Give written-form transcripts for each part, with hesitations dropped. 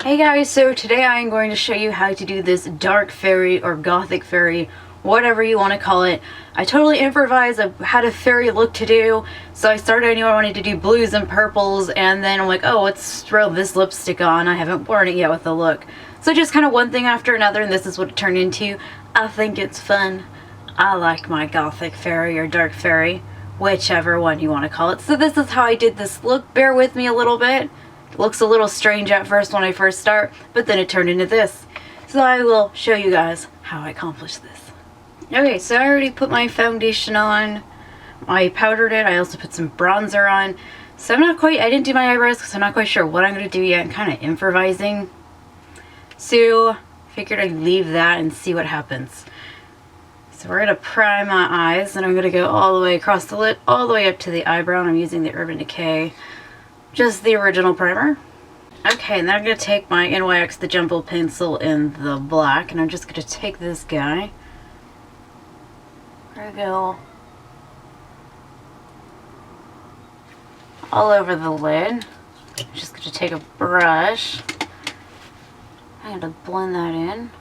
Hey guys, so today I am going to show you how to do this dark fairy or gothic fairy, whatever you want to call it. I totally improvised. I had a fairy look to do, so I started, I knew I wanted to do blues and purples, and then I'm like, oh, let's throw this lipstick on. I haven't worn it yet with the look. So just kind of one thing after another, and this is what it turned into. I think it's fun. I like my gothic fairy or dark fairy, whichever one you want to call it. So this is how I did this look. Bear with me a little bit. It looks a little strange at first when I first start, but then it turned into this. So I will show you guys how I accomplished this. Okay, so I already put my foundation on. I powdered it. I also put some bronzer on. So I didn't do my eyebrows because I'm not quite sure what I'm going to do yet. I'm kind of improvising. So figured I'd leave that and see what happens. So we're going to prime my eyes, and I'm going to go all the way across the lid, all the way up to the eyebrow, and I'm using the Urban Decay. Just the original primer. Okay, and then I'm going to take my NYX the Jumbo pencil in the black, and I'm just going to take this guy. There we go. All over the lid. I'm just going to take a brush. I'm going to blend that in.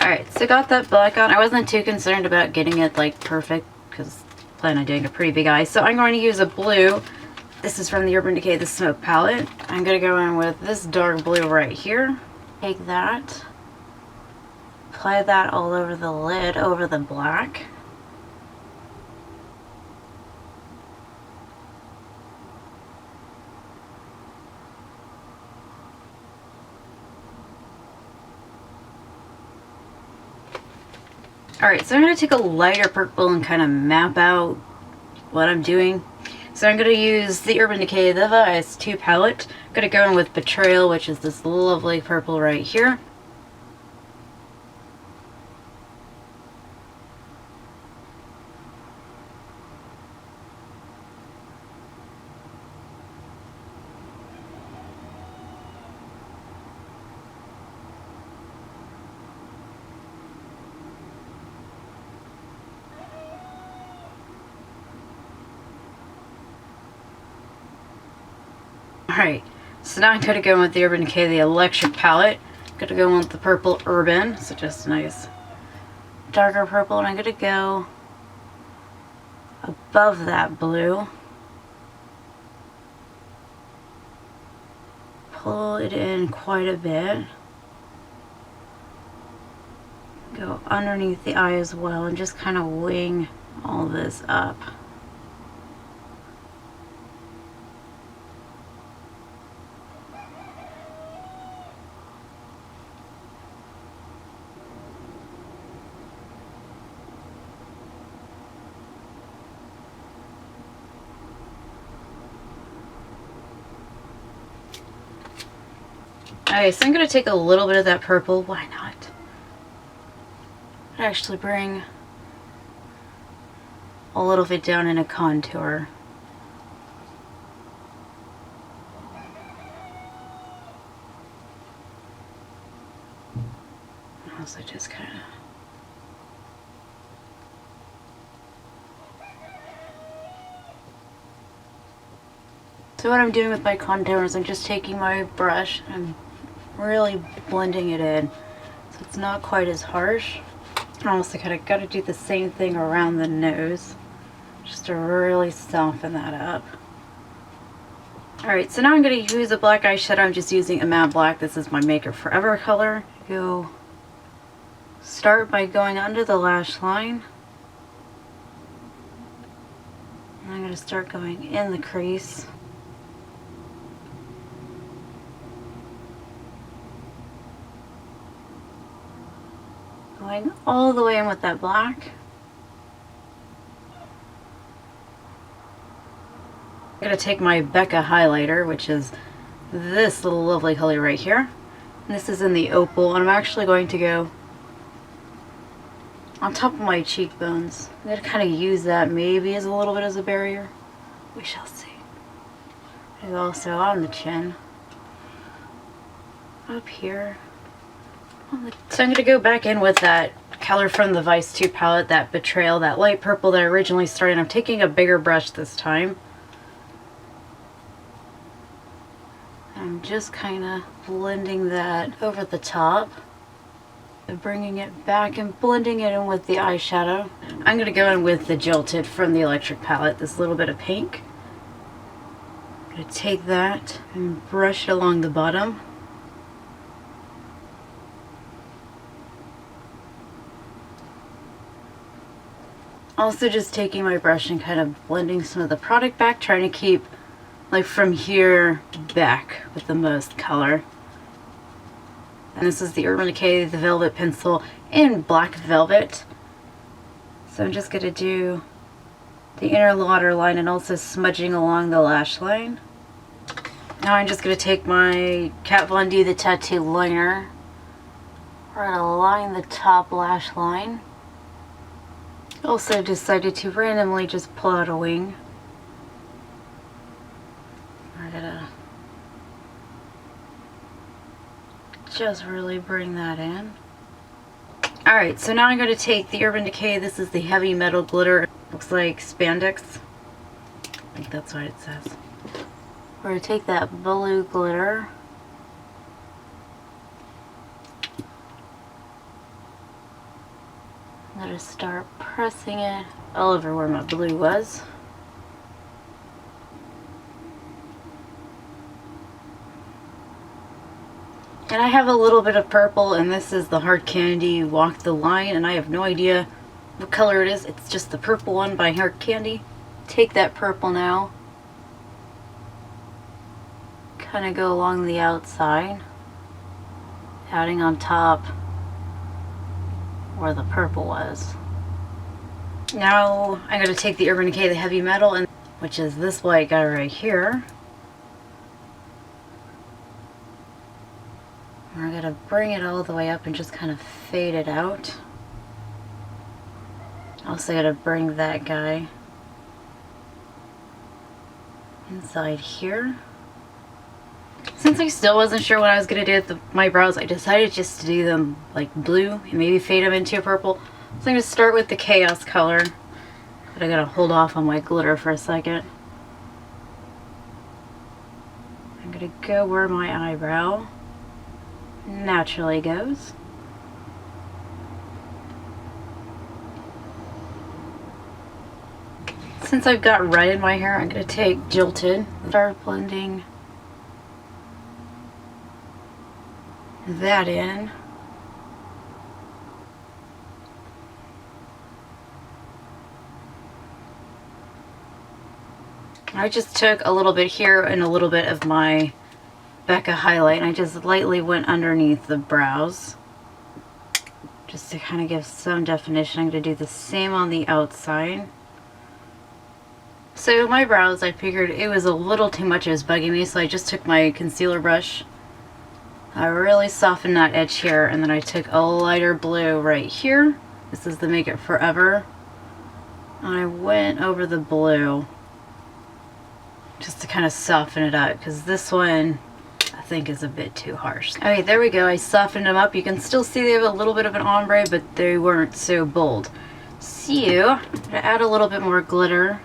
Alright, so got that black on. I wasn't too concerned about getting it like perfect because I plan on doing a pretty big eye. So I'm going to use a blue. This is from the Urban Decay, the Smoke palette. I'm going to go in with this dark blue right here. Take that. Apply that all over the lid, over the black. Alright, so I'm going to take a lighter purple and kind of map out what I'm doing. So I'm going to use the Urban Decay, the Vice 2 palette. I'm going to go in with Betrayal, which is this lovely purple right here. Alright, so now I'm going to go in with the Urban Decay, the Electric palette. I'm going to go in with the purple Urban, so just a nice darker purple, and I'm going to go above that blue. Pull it in quite a bit. Go underneath the eye as well, and just kind of wing all this up. Okay, so I'm going to take a little bit of that purple. Why not? Actually bring a little bit down in a contour. Also just kind of... So what I'm doing with my contour is I'm just taking my brush and really blending it in so it's not quite as harsh. And also kind of got to do the same thing around the nose just to really soften that up. Alright, so now I'm going to use a black eyeshadow. I'm just using a matte black. This is my Make It Forever color. Start by going under the lash line. And I'm going to start going in the crease. Going all the way in with that black. I'm going to take my BECCA highlighter, which is this little lovely color right here. And this is in the opal, and I'm actually going to go on top of my cheekbones. I'm going to kind of use that maybe as a little bit as a barrier. We shall see. And also on the chin. Up here. So I'm going to go back in with that color from the Vice 2 palette, that Betrayal, that light purple that I originally started. I'm taking a bigger brush this time. I'm just kind of blending that over the top. Bringing it back and blending it in with the eyeshadow. I'm going to go in with the Jilted from the Electric palette, this little bit of pink. I'm going to take that and brush it along the bottom. Also just taking my brush and kind of blending some of the product back, trying to keep like from here back with the most color. And this is the Urban Decay, the Velvet Pencil in Black Velvet. So I'm just going to do the inner waterline and also smudging along the lash line. Now I'm just going to take my Kat Von D, the Tattoo Liner. We're going to line the top lash line. Also decided to randomly just pull out a wing. We're going to just really bring that in. Alright, so now I'm going to take the Urban Decay. This is the Heavy Metal Glitter. Looks like Spandex. I think that's what it says. We're going to take that blue glitter. I'm going to start pressing it all over where my blue was. And I have a little bit of purple, and this is the Hard Candy Walk the Line, and I have no idea what color it is. It's just the purple one by Hard Candy. Take that purple now. Kind of go along the outside, adding on top where the purple was. Now I'm going to take the Urban Decay, the Heavy Metal, and which is this white guy right here. We're going to bring it all the way up and just kind of fade it out. Also going to bring that guy inside here. Since I still wasn't sure what I was going to do with my brows, I decided just to do them like blue and maybe fade them into a purple. So I'm going to start with the Chaos color. But I got to hold off on my glitter for a second. I'm going to go where my eyebrow naturally goes. Since I've got red in my hair, I'm going to take Jilted, start blending that in. I just took a little bit here and a little bit of my BECCA highlight, and I just lightly went underneath the brows just to kind of give some definition. I'm going to do the same on the outside. So my brows, I figured it was a little too much, it was bugging me, so I just took my concealer brush. I really softened that edge here, and then I took a lighter blue right here. This is the Make It Forever. And I went over the blue just to kind of soften it up, because this one I think is a bit too harsh. Okay, there we go. I softened them up. You can still see they have a little bit of an ombre, but they weren't so bold. So, I'm going to add a little bit more glitter.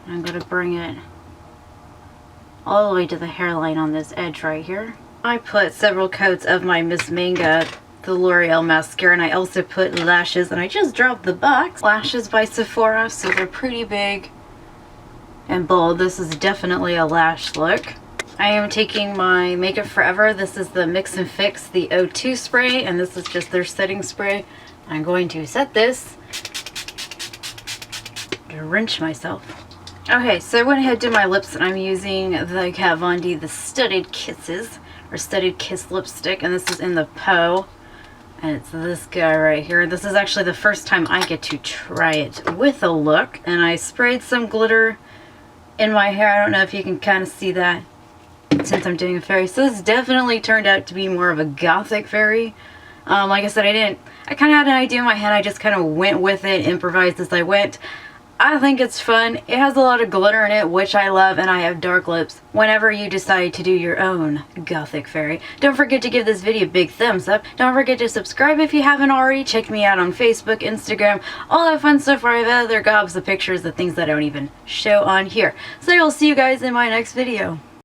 I'm going to bring it all the way to the hairline on this edge right here. I put several coats of my Miss Manga, the L'Oreal mascara, and I also put lashes, and I just dropped the box. Lashes by Sephora, so they're pretty big and bold. This is definitely a lash look. I am taking my Make It Forever. This is the Mix and Fix, the O2 spray, and this is just their setting spray. I'm going to set this to wrench myself. Okay, so I went ahead and did my lips, and I'm using the Kat Von D, the Studded Kisses, or Studded Kiss lipstick, and this is in the Poe, and it's this guy right here. This is actually the first time I get to try it with a look, and I sprayed some glitter in my hair. I don't know if you can kind of see that since I'm doing a fairy. So this definitely turned out to be more of a gothic fairy. Like I said, I kind of had an idea in my head. I just kind of went with it, improvised as I went. I think it's fun. It has a lot of glitter in it, which I love, and I have dark lips. Whenever you decide to do your own gothic fairy, don't forget to give this video a big thumbs up. Don't forget to subscribe if you haven't already. Check me out on Facebook, Instagram, all that fun stuff where I have other gobs of pictures of things that I don't even show on here. So I will see you guys in my next video.